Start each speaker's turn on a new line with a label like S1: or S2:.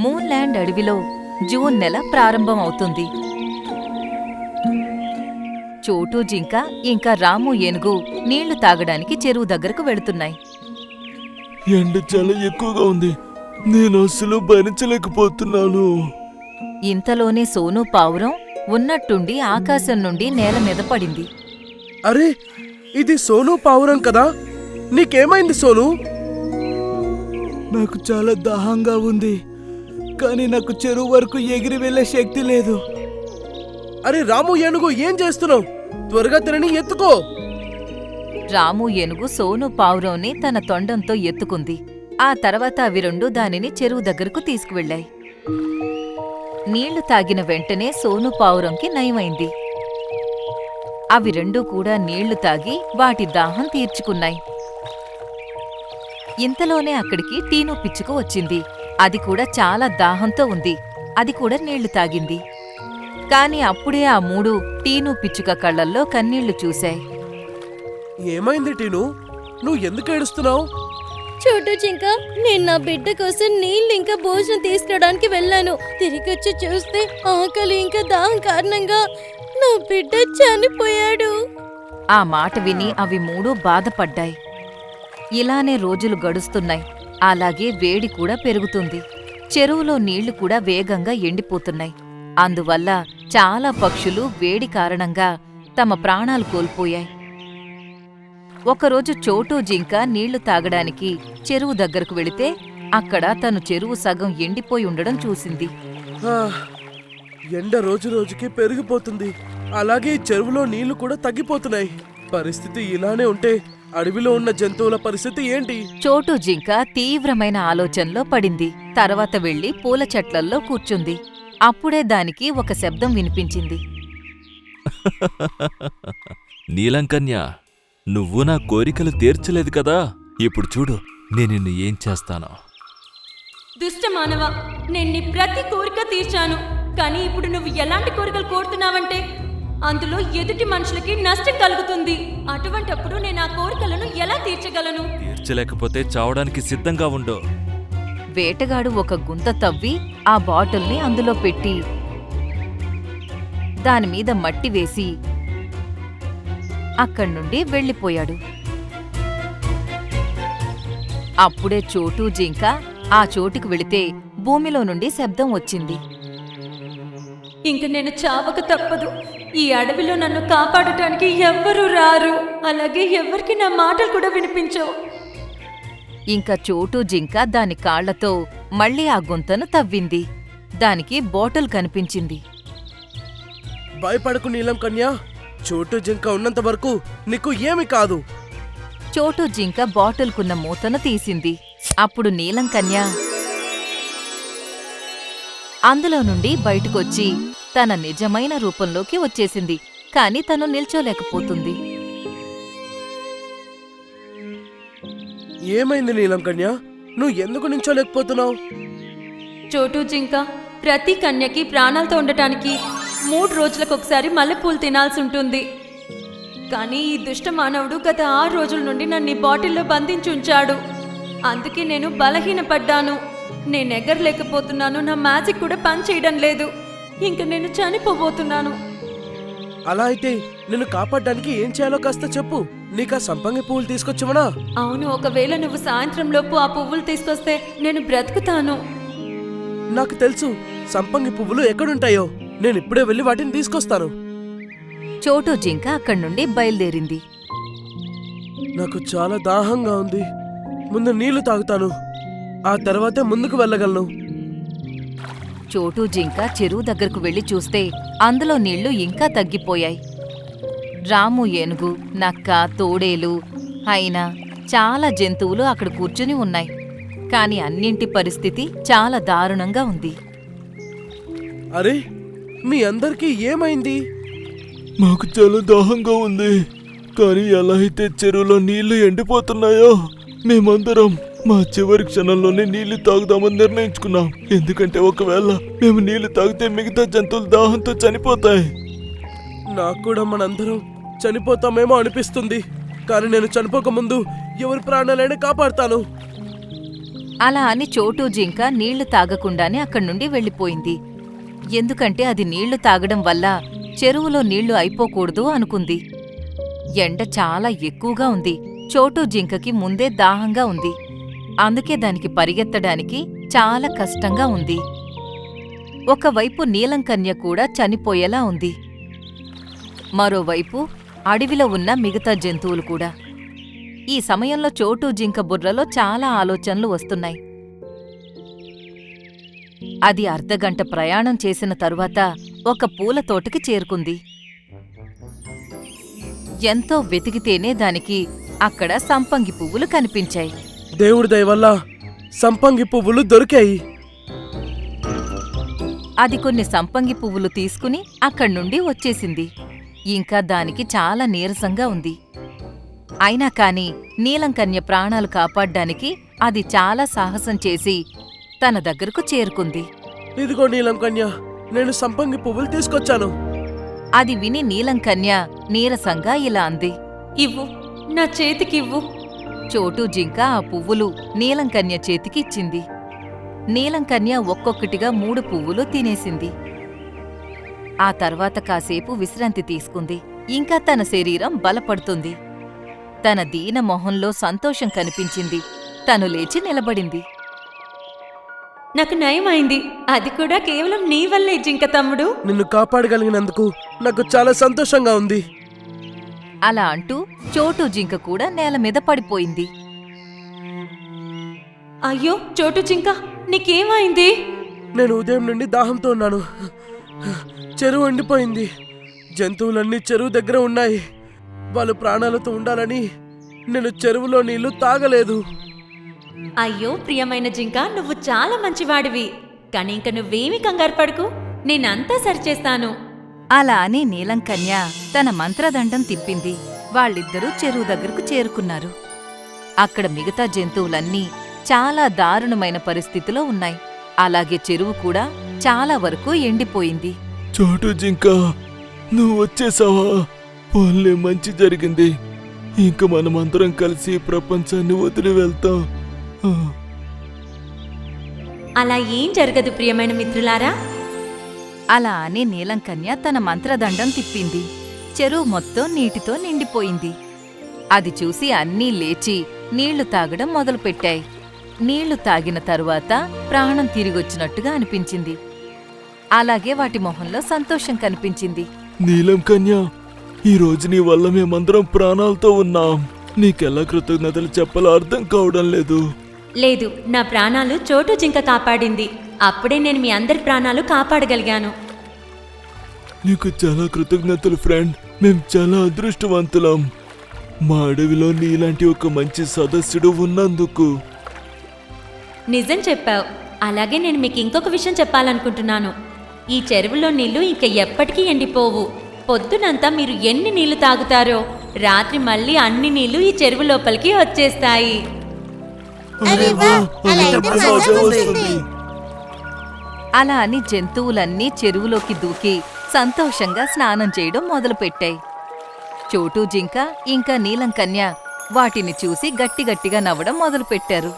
S1: మూన్ల్యాండ్ అడవిలో జూన్ నెల ప్రారంభమవుతుంది. చోటు జింక ఇంకా రాము ఏనుగు నీళ్లు తాగడానికి చెరువు దగ్గరకు వెళుతున్నాయి.
S2: ఎండ చాలా ఎక్కువగా ఉంది, నేను అస్సలు భరించలేకపోతున్నాను.
S1: ఇంతలోనే సోను పావురం ఉన్నట్టుండి ఆకాశం నుండి నేల మీద పడింది.
S3: అరే, ఇది సోను పావురం కదా? నీకేమైంది సోను?
S2: నాకు చాలా దాహంగా ఉంది, కానీ నాకు చెరువు వరకు ఎగిరి వెళ్లే శక్తి లేదు.
S3: అరే రాము ఏనుగు, ఏం చేస్తున్నావు? త్వరగా తినని ఎత్తుకో.
S1: రాము ఏనుగు సోను పావురంని తన తొండంతో ఎత్తుకుంది. ఆ తర్వాత అవి రెండు దానిని చెరువు దగ్గరకు తీసుకువెళ్ళాయి. నీళ్లు తాగిన వెంటనే సోను పావురంకి నయమైంది. అవి రెండూ కూడా నీళ్లు తాగి వాటి దాహం తీర్చుకున్నాయి. ఇంతలోనే అక్కడికి టీను పిచ్చుక వచ్చింది. అది కూడా చాలా దాహంతో ఉంది. అది కూడా నీళ్లు తాగింది. కాని అప్పుడే ఆ మూడు టీను పిచ్చుక కళ్ళల్లో కన్నీళ్లు చూశాయి.
S3: ఏమైంది టీను? నువ్వు ఎందుకు ఏడుస్తున్నావు?
S4: చోటు జింక, నేను నా బిడ్డ కోసం నీళ్ళు ఇంకా భోజనం తీసుకురావడానికి వెళ్ళాను. తిరిగొచ్చి చూస్తే ఆకలి ఇంకా దాహం కారణంగా నా బిడ్డ చనిపోయాడు.
S1: ఆ మాట విని అవి మూడూ బాధపడ్డాయి. ఇలానే రోజులు గడుస్తున్నాయి. అలాగే వేడి కూడా పెరుగుతుంది. చెరువులో నీళ్లు కూడా వేగంగా ఎండిపోతున్నాయి. అందువల్ల చాలా పక్షులు వేడి కారణంగా తమ ప్రాణాలు కోల్పోయాయి. ఒకరోజు చోటు జింక నీళ్లు తాగడానికి చెరువు దగ్గరకు వెళితే అక్కడ తను చెరువు సగం ఎండిపోయి ఉండడం చూసింది.
S3: ఎండ రోజు రోజుకి పెరిగిపోతుంది. అలాగే ఈ చెరువులో నీళ్లు కూడా తగ్గిపోతున్నాయి. పరిస్థితి ఇలానే ఉంటే అడవిలో ఉన్న జంతువుల పరిస్థితి ఏంటి?
S1: చోటు జింక తీవ్రమైన ఆలోచనలో పడింది. తర్వాత వెళ్లి పూల చెట్లల్లో కూర్చుంది. అప్పుడే దానికి ఒక శబ్దం వినిపించింది.
S2: నీలంకన్య, నువ్వు నా కోరికలు తీర్చలేదు కదా, ఇప్పుడు చూడు నేను నిన్ను ఏం చేస్తానో.
S5: దుష్ట మానవ, నేను నీ ప్రతి కోరిక తీర్చాను. కానీ ఇప్పుడు నువ్వు ఎలాంటి కోరికలు కోరుతున్నావంటే అందులో ఎదుటి మనుషులకి నష్టం కలుగుతుంది. అటువంటప్పుడు నేను ఆ కోరికలను ఎలా తీర్చగలను?
S2: తీర్చలేకపోతే చావడానికి సిద్ధంగా ఉండు.
S1: వేటగాడు ఒక గుంత తవ్వి ఆ బాటిల్ని అందులో పెట్టి దానిమీద మట్టి వేసి అక్కడ్నుండి వెళ్ళిపోయాడు. అప్పుడే చోటు జింక ఆ చోటుకు వెళితే భూమిలో నుండి శబ్దం వచ్చింది.
S5: ఇంక నేను చావక తప్పదు. ఈ అడవిలో నన్ను కాపాడటానికి ఎవ్వరూ రారు. అలాగే ఎవ్వరికి నా మాటలు కూడా వినిపించవు.
S1: ఇంకా చోటు జింక దాని కాళ్లతో మళ్ళీ ఆ గుంతను తవ్వింది. దానికి బాటిల్ కనిపించింది.
S3: భయపడకు నీలం కన్యా, చోటు జింక ఉన్నంత వరకు నీకు ఏమి కాదు.
S1: చోటు జింక బాటిల్కున్న మూతను తీసింది. అప్పుడు నీలం కన్య అందులో నుండి బయటకొచ్చి తన నిజమైన రూపంలోకి వచ్చేసింది. కాని తను నిల్చోలేకపోతుంది.
S3: ఏమైంది నీలం కన్యా? నువ్వు ఎందుకు నించోలేకపోతున్నావు?
S5: చోటు జింక, ప్రతి కన్యకి ప్రాణాలతో ఉండటానికి 3 రోజులకు ఒకసారి మల్లెపూలు తినాల్సి ఉంటుంది. కానీ ఈ దుష్ట మానవుడు గత 6 రోజుల నుండి నన్ను ఈ బాటిల్లో బంధించి ఉంచాడు. అందుకే నేను బలహీనపడ్డాను. నేను ఎగరలేకపోతున్నాను. నా మ్యాజిక్ కూడా పని చేయడం లేదు. ఇంక నేను చనిపోబోతున్నాను.
S3: అలా అయితే నిన్ను కాపాడడానికి ఏం చేయాలో కాస్త చెప్పు. నీకా సంపంగి పువ్వులు తీసుకొచ్చవనా?
S5: అవును, ఒకవేళ నువ్వు సాయంత్రం లోపు ఆ పువ్వులు తీసుకొస్తే నేను బ్రతుకుతాను.
S3: నాకు తెలుసు సంపంగి పువ్వులు ఎక్కడుంటాయో. నేను ఇప్పుడే వెళ్ళి వాటిని తీసుకొస్తాను.
S1: చోటు జింక అక్కడ్నుండి బయలుదేరింది.
S3: నాకు చాలా దాహంగా ఉంది. ముందు నీళ్లు తాగుతాను, ఆ తర్వాతే ముందుకు వెళ్ళగలను.
S1: చోటు జింక చెరువు దగ్గరకు వెళ్లి చూస్తే అందులో నీళ్లు ఇంకా తగ్గిపోయాయి. రాము ఏనుగు, నక్క, తోడేలు అయినా చాలా జంతువులు అక్కడ కూర్చుని ఉన్నాయి. కాని అన్నింటి పరిస్థితి చాలా దారుణంగా ఉంది.
S3: అరే, మీ అందరికీ ఏమైంది?
S2: మాకు చాలా దాహంగా ఉంది, కానీ ఎలా అయితే చెరువులో నీళ్లు ఎండిపోతున్నాయో మేమందరం మా చివరి క్షణంలోనే నీళ్లు తాగుదామని నిర్ణయించుకున్నాం. ఎందుకంటే ఒకవేళ మేము నీళ్లు తాగితే మిగతా జంతువులు దాహంతో చనిపోతాయి.
S3: నాకు కూడా మనందరం చనిపోతామేమో అనిపిస్తుంది. కానీ నేను చనిపోక ముందు ఎవరి ప్రాణాలైనా కాపాడతాను.
S1: అలా అని చోటు జింక నీళ్లు తాగకుండానే అక్కడి నుండి వెళ్ళిపోయింది. ఎందుకంటే అది నీళ్లు తాగడం వల్ల చెరువులో నీళ్లు అయిపోకూడదు అనుకుంది. ఎండ చాలా ఎక్కువగా ఉంది. చోటు జింకకి ముందే దాహంగా ఉంది. అందుకే దానికి పరిగెత్తడానికి చాలా కష్టంగా ఉంది. ఒకవైపు నీలంకన్య కూడా చనిపోయేలా ఉంది. మరోవైపు అడవిలో ఉన్న మిగతా జంతువులు కూడా. ఈ సమయంలో చోటు జింక బుర్రలో చాలా ఆలోచనలు వస్తున్నాయి. అది అర్ధగంట ప్రయాణం చేసిన తరువాత ఒక పూల తోటకి చేరుకుంది. ఎంతో వెతికితేనే దానికి అక్కడ సంపంగి పువ్వులు కనిపించాయి.
S3: దేవుడి దయ వల్ల సంపంగి పువ్వులు దొరికాయి.
S1: అది కొన్ని సంపంగి పువ్వులు తీసుకుని అక్కడి నుండి వచ్చేసింది. ఇంకా దానికి చాలా నీరసంగా ఉంది. అయినా కాని నీలంకన్య ప్రాణాలు కాపాడ్డానికి అది చాలా సాహసం చేసి తన దగ్గరకు చేరుకుంది.
S3: ఇదిగో నీలంకన్య, నేను సంపంగి పువ్వులు తీసుకొచ్చాను.
S1: అది విని నీలంకన్య నీరసంగా ఇలా అంది.
S5: ఇవ్వు, నా చేతికివ్వు.
S1: చోటు జింక ఆ పువ్వులు నీలంకన్య చేతికి ఇచ్చింది. నీలంకన్య ఒక్కొక్కటిగా 3 పువ్వులు తినేసింది. ఆ తర్వాత కాసేపు విశ్రాంతి తీసుకుంది. ఇంకా తన శరీరం బలపడుతుంది. తన దీన మొహంలో సంతోషం కనిపించింది. తను లేచి నిలబడింది.
S5: నాకు నయమైంది. అది కూడా కేవలం నీ వల్లే జింక తమ్ముడు.
S3: నిన్ను కాపాడగలిగినందుకు నాకు చాలా సంతోషంగా ఉంది.
S1: అలా అంటూ చోటు జింక కూడా నేల మీద పడిపోయింది.
S5: అయ్యో చోటు జింక, నీకేమైంది?
S3: నేను ఉదయం నుండి దాహంతో ఉన్నాను. చెరువు ఎండిపోయింది. జంతువులన్నీ చెరువు దగ్గర ఉన్నాయి. వాళ్ళు ప్రాణాలతో ఉండాలని నేను చెరువులో నీళ్లు తాగలేదు.
S5: అయ్యో ప్రియమైన జింక, నువ్వు చాలా మంచివాడివి. కానీ ఇంక నువ్వేమీ కంగారు పడకు, నేనంతా సరిచేస్తాను.
S1: అలా అని నీలంకన్య తన మంత్రదండం తిప్పింది. వాళ్ళిద్దరూ చెరువు దగ్గరకు చేరుకున్నారు. అక్కడ మిగతా జంతువులన్నీ చాలా దారుణమైన పరిస్థితిలో ఉన్నాయి. అలాగే చెరువు కూడా చాలా వరకు ఎండిపోయింది.
S2: చోటు జింక, నువ్వు వచ్చేసావా? పోన్లే, మంచి జరిగింది. ఇంక మనమందరం కలిసి ప్రపంచాన్ని వదిలి వెళ్తాం. ఆ.
S5: అలా ఏం జరగదు ప్రియమైన మిత్రులారా.
S1: అలా అని నీలంకన్య తన మంత్రదండం తిప్పింది. చెరువు మొత్తం నీటితో నిండిపోయింది. అది చూసి అన్నీ లేచి నీళ్లు తాగడం మొదలుపెట్టాయి. నీళ్లు తాగిన తరువాత ప్రాణం తిరిగొచ్చినట్టుగా అనిపించింది. అలాగే వాటి మొహంలో సంతోషం కనిపించింది.
S2: నీలంకన్య, ఈ రోజు నీ వల్ల మేమందరం ప్రాణాలతో ఉన్నాం. నీకెలా కృతజ్ఞతలు చెప్పాలో అర్థం కావడం లేదు.
S5: లేదు, నా ప్రాణాలు చోటు జింక కాపాడింది. అప్పుడే నేను మీ అందరి ప్రాణాలు కాపాడగలిగాను.
S2: నీకు చాలా కృతజ్ఞతలు ఫ్రెండ్. మేం చాలా అదృష్టవంతులం. మా అడవిలో నీలాంటి ఒక మంచి సదస్సుడు ఉన్నందుకు.
S5: నిజం చెప్పావు. అలాగే నేను మీకు ఇంకొక విషయం చెప్పాలనుకుంటున్నాను. ఈ చెరువులో నీళ్లు ఇంక ఎప్పటికీ ఎండిపోవు. పొద్దునంతా మీరు ఎన్ని నీళ్లు తాగుతారో రాత్రి మళ్ళీ అన్ని నీళ్లు ఈ చెరువు లోపలికి వచ్చేస్తాయి.
S1: అలా అని జంతువులన్నీ చెరువులోకి దూకి సంతోషంగా స్నానం చేయడం మొదలుపెట్టాయి. చోటు జింక ఇంకా నీలంకన్య వాటిని చూసి గట్టిగట్టిగా నవ్వడం మొదలుపెట్టారు.